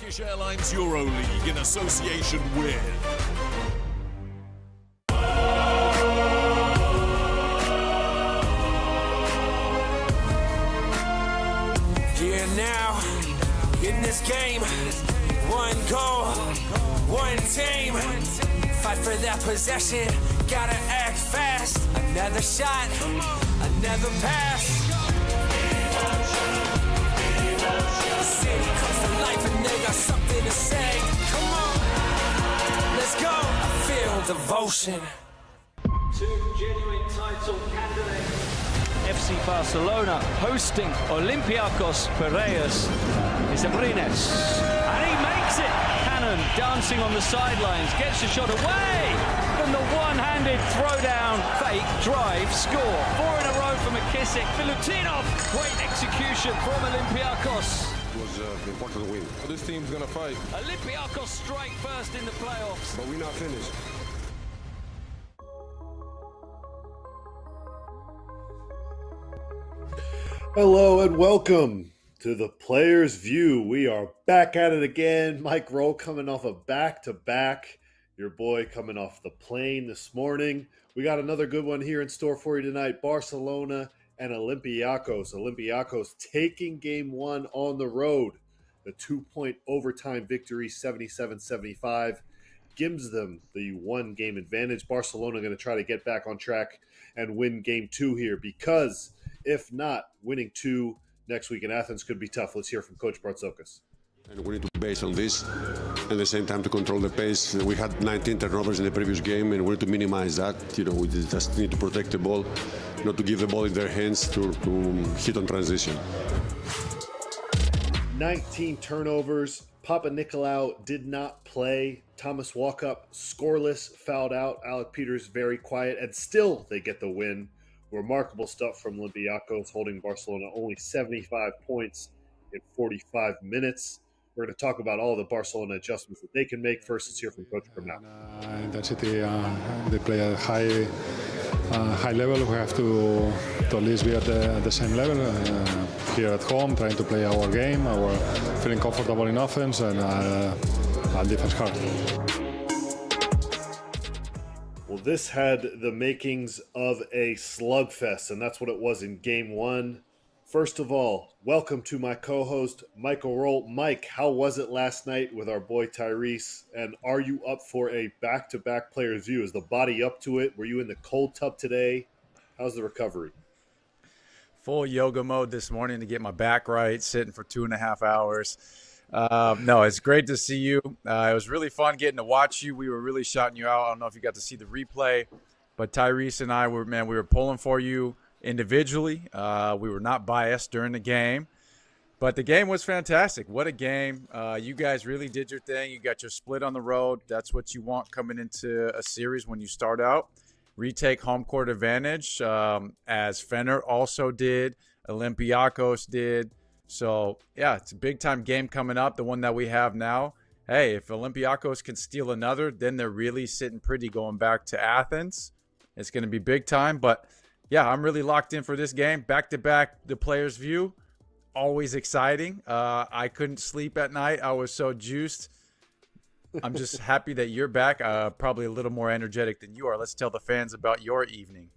Turkish Airlines EuroLeague in association with Here now, in this game, one goal, one team. Fight for that possession, gotta act fast. Another shot, another pass. City comes to life and they got something to say. Come on, let's go. I feel devotion. Two genuine title candidates. FC Barcelona hosting Olympiacos Piraeus is Abrines, and he makes it. Cannon dancing on the sidelines, gets the shot away from the one-handed throwdown, fake drive, score. 4 in a row for McKissick. Filutinov, great execution from Olympiacos. It was important win. This team's gonna fight. Olympiacos strike first in the playoffs. But we're not finished. Hello and welcome to the Players View. We are back at it again. Mike Rowe coming off a back-to-back. Your boy coming off the plane this morning. We got another good one here in store for you tonight. Barcelona and Olympiacos. Olympiacos taking game one on the road. The 2-point overtime victory, 77-75, gives them the one-game advantage. Barcelona going to try to get back on track and win game two here because if not, winning 2 next week in Athens could be tough. Let's hear from Coach Bartzokas. And we need to base on this and at the same time to control the pace. We had 19 turnovers in the previous game and we need to minimize that. We just need to protect the ball, not to give the ball in their hands to hit on transition. 19 turnovers. Papa Nicolau did not play. Thomas Walkup scoreless, fouled out. Alec Peters very quiet, and still they get the win. Remarkable stuff from Olympiacos, holding Barcelona only 75 points in 45 minutes. We're going to talk about all the Barcelona adjustments that they can make. First, let's hear from Coach Bernal. Intensity, they play at high level. We have to at least be at the same level. Here at home, trying to play our game, feeling comfortable in offense and defense hard. Well, this had the makings of a slugfest, and that's what it was in game one. First of all, welcome to my co-host, Michael Roll. Mike, how was it last night with our boy Tyrese? And are you up for a back-to-back Players View? Is the body up to it? Were you in the cold tub today? How's the recovery? Full yoga mode this morning to get my back right, sitting for 2.5 hours. No, it's great to see you. It was really fun getting to watch you. We were really shouting you out. I don't know if you got to see the replay, but Tyrese and I we were pulling for you individually. We were not biased during the game, but the game was fantastic. What a game. You guys really did your thing. You got your split on the road. That's what you want coming into a series when you start out. Retake home court advantage, as Fener also did, Olympiacos did. So, yeah, it's a big-time game coming up, the one that we have now. Hey, if Olympiacos can steal another, then they're really sitting pretty going back to Athens. It's going to be big time. But, yeah, I'm really locked in for this game. Back-to-back, the Players View, always exciting. I couldn't sleep at night. I was so juiced. I'm just happy that you're back, probably a little more energetic than you are. Let's tell the fans about your evening.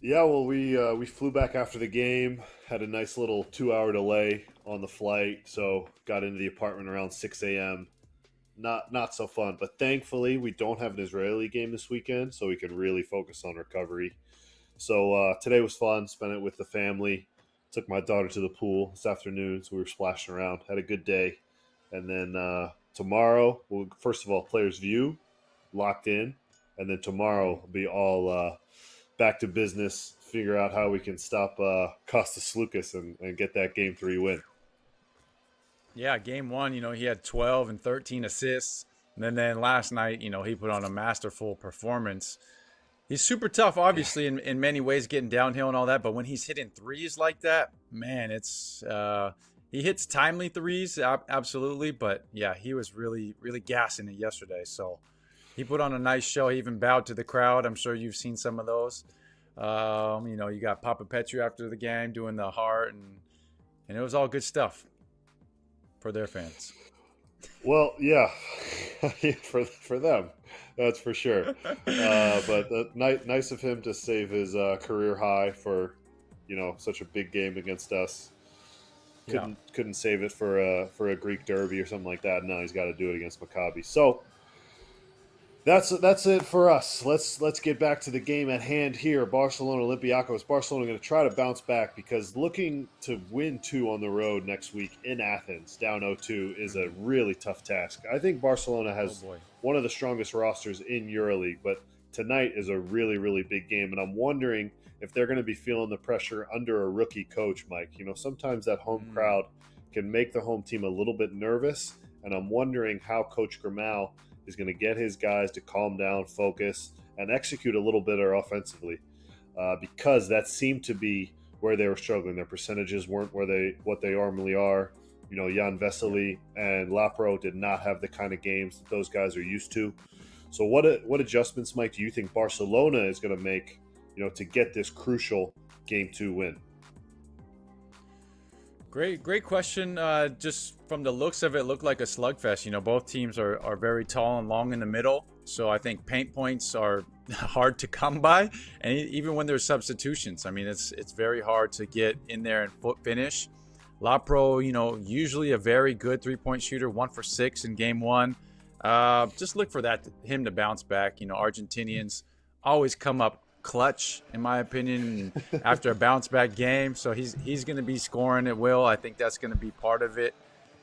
Yeah, well, we flew back after the game, had a nice little 2-hour delay on the flight, so got into the apartment around 6 a.m. Not so fun, but thankfully we don't have an Israeli game this weekend, so we can really focus on recovery. So today was fun, spent it with the family, took my daughter to the pool this afternoon, so we were splashing around, had a good day. And then tomorrow, first of all, Players View, locked in, and then tomorrow will be all back to business, figure out how we can stop Kostas Sloukas and get that Game 3 win. Yeah, Game 1, he had 12 and 13 assists. And then last night, he put on a masterful performance. He's super tough, obviously, in many ways, getting downhill and all that. But when he's hitting threes like that, man, it's he hits timely threes, absolutely. But, yeah, he was really, really gassing it yesterday. So he put on a nice show. He even bowed to the crowd. I'm sure you've seen some of those. You got Papa Petru after the game doing the heart, and it was all good stuff. for their fans. Well, yeah, for them, that's for sure. But nice of him to save his career high for, such a big game against us. Couldn't save it for a Greek derby or something like that. No, he's got to do it against Maccabi. So that's it for us. Let's get back to the game at hand here. Barcelona-Olympiacos. Barcelona going to try to bounce back because looking to win 2 on the road next week in Athens, down 0-2, is a really tough task. I think Barcelona has one of the strongest rosters in EuroLeague, but tonight is a really, really big game, and I'm wondering if they're going to be feeling the pressure under a rookie coach, Mike. Sometimes that home crowd can make the home team a little bit nervous, and I'm wondering how Coach Grimau is going to get his guys to calm down, focus, and execute a little better offensively, because that seemed to be where they were struggling. Their percentages weren't what they normally are. Jan Vesely and Lapro did not have the kind of games that those guys are used to. So what adjustments, Mike, do you think Barcelona is going to make, to get this crucial Game 2 win? Great question. Just from the looks of it, looked like a slugfest. Both teams are very tall and long in the middle, so I think paint points are hard to come by. And even when there's substitutions, it's very hard to get in there and foot finish. Lapro, usually a very good 3-point shooter, 1 for 6 in Game 1. Just look for him to bounce back. Argentinians always come up clutch, in my opinion, after a bounce back game. So he's going to be scoring at will. I think that's going to be part of it.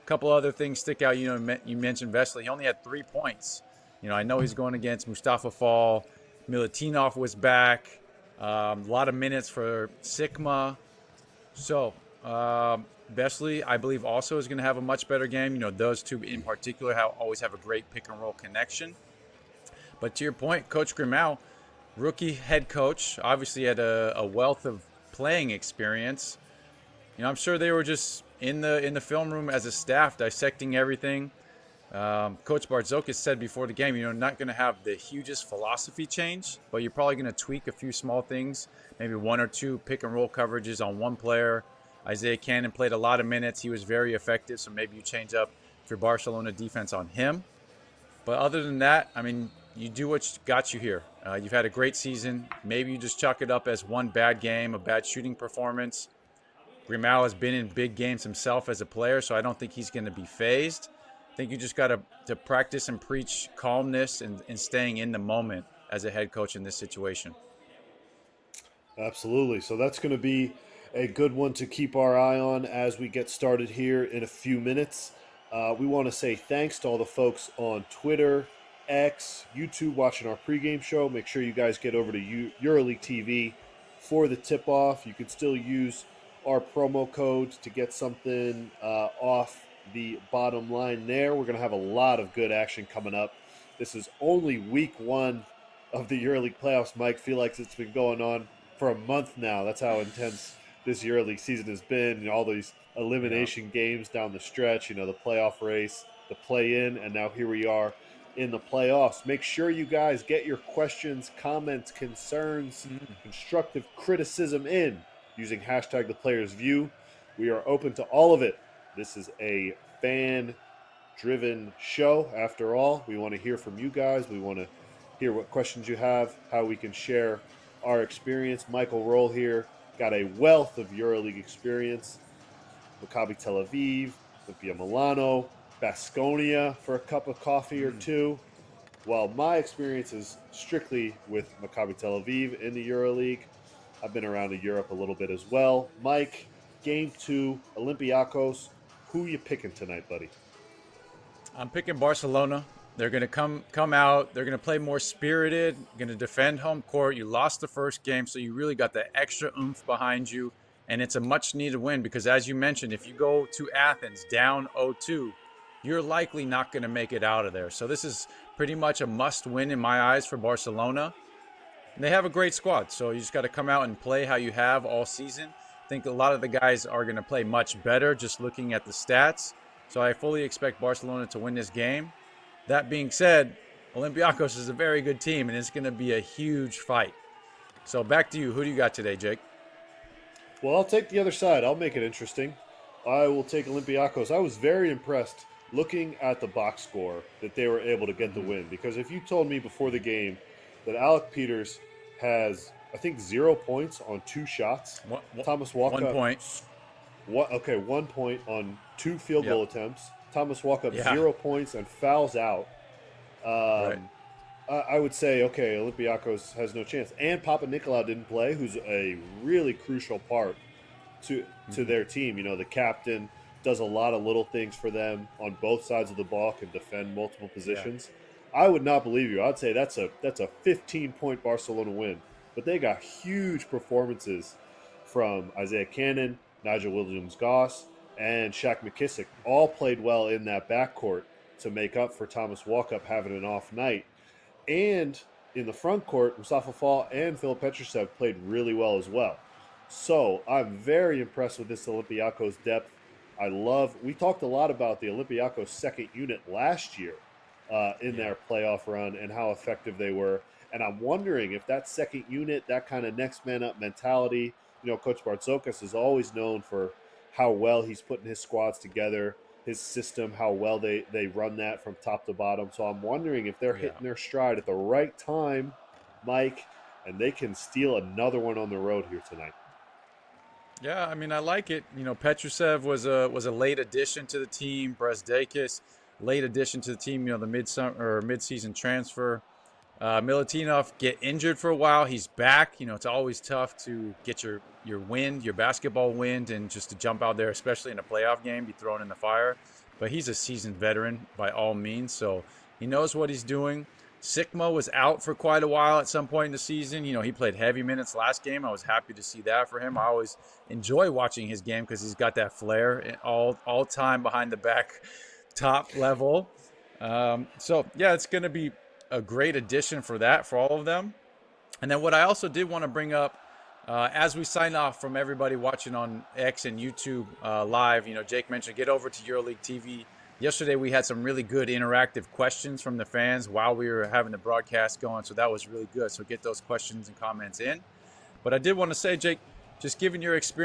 A couple other things stick out. You mentioned Vesely. He only had 3 points. I know he's going against Mustafa Fall. Milutinov was back. A lot of minutes for Sigma. So Vesely, I believe, also is going to have a much better game. Those two in particular always have a great pick and roll connection. But to your point, Coach Grimau, rookie head coach, obviously had a wealth of playing experience. I'm sure they were just in the film room as a staff dissecting everything. Coach Bartzokis said before the game, not going to have the hugest philosophy change, but you're probably going to tweak a few small things, maybe 1 or 2 pick and roll coverages on one player. Isaiah Cannon played a lot of minutes. He was very effective, so maybe you change up your Barcelona defense on him. But other than that, you do what got you here. You've had a great season. Maybe you just chalk it up as one bad game, a bad shooting performance. Grimau has been in big games himself as a player, so I don't think he's going to be phased. I think you just got to practice and preach calmness and staying in the moment as a head coach in this situation. Absolutely. So that's going to be a good one to keep our eye on as we get started here in a few minutes. We want to say thanks to all the folks on Twitter, X, YouTube watching our pregame show. Make sure you guys get over to EuroLeague TV for the tip-off. You can still use our promo code to get something off the bottom line there. We're going to have a lot of good action coming up. This is only week 1 of the EuroLeague playoffs, Mike. Feel like it's been going on for a month now. That's how intense this EuroLeague season has been. All these elimination games down the stretch, the playoff race, the play-in, and now here we are in the playoffs. Make sure you guys get your questions, comments, concerns, constructive criticism in using hashtag #ThePlayersView. We are open to all of it. This is a fan-driven show. After all, we want to hear from you guys. We want to hear what questions you have, how we can share our experience. Michael Roll here got a wealth of EuroLeague experience. Maccabi Tel Aviv, Olimpia Milano, Baskonia for a cup of coffee or two. While my experience is strictly with Maccabi Tel Aviv in the EuroLeague, I've been around in Europe a little bit as well. Mike, Game 2, Olympiacos. Who you picking tonight, buddy? I'm picking Barcelona. They're going to come out. They're going to play more spirited, going to defend home court. You lost the first game, so you really got the extra oomph behind you. And it's a much-needed win because, as you mentioned, if you go to Athens down 0-2, you're likely not going to make it out of there. So this is pretty much a must-win in my eyes for Barcelona. And they have a great squad, so you just got to come out and play how you have all season. I think a lot of the guys are going to play much better just looking at the stats. So I fully expect Barcelona to win this game. That being said, Olympiacos is a very good team, and it's going to be a huge fight. So back to you. Who do you got today, Jake? Well, I'll take the other side. I'll make it interesting. I will take Olympiacos. I was very impressed looking at the box score that they were able to get the win. Because if you told me before the game that Alec Peters has, I think, 0 points on 2 shots, Thomas Walkup 1 point. 1 point on 2 field goal attempts, Thomas Walkup 0 points and fouls out. Right. I would say, okay, Olympiacos has no chance. And Papa Nicolau didn't play, who's a really crucial part to their team. You know, the captain does a lot of little things for them on both sides of the ball, can defend multiple positions. I would not believe you. I'd say that's a 15-point Barcelona win. But they got huge performances from Isaiah Cannon, Nigel Williams-Goss, and Shaq McKissick. All played well in that backcourt to make up for Thomas Walkup having an off night. And in the front court, Mustafa Fall and Filip Petrusev played really well as well. So I'm very impressed with this Olympiacos depth. We talked a lot about the Olympiacos second unit last year in their playoff run and how effective they were. And I'm wondering if that second unit, that kind of next man up mentality, you know, Coach Bartzokas is always known for how well he's putting his squads together, his system, how well they run that from top to bottom. So I'm wondering if they're hitting their stride at the right time, Mike, and they can steal another one on the road here tonight. Yeah, I mean, I like it. You know, Petrusev was a late addition to the team. Brezdeikis, late addition to the team. You know, the mid-season transfer. Milutinov get injured for a while. He's back. You know, it's always tough to get your wind, your basketball wind, and just to jump out there, especially in a playoff game, be thrown in the fire. But he's a seasoned veteran by all means, so he knows what he's doing. Sikma was out for quite a while at some point in the season. You know, he played heavy minutes last game. I was happy to see that for him. I always enjoy watching his game because he's got that flair all time behind the back, top level. So, yeah, it's going to be a great addition for all of them. And then what I also did want to bring up, as we sign off from everybody watching on X and YouTube live, you know, Jake mentioned get over to EuroLeague TV. Yesterday we had some really good interactive questions from the fans while we were having the broadcast going, so that was really good. So get those questions and comments in. But I did want to say, Jake, just given your experience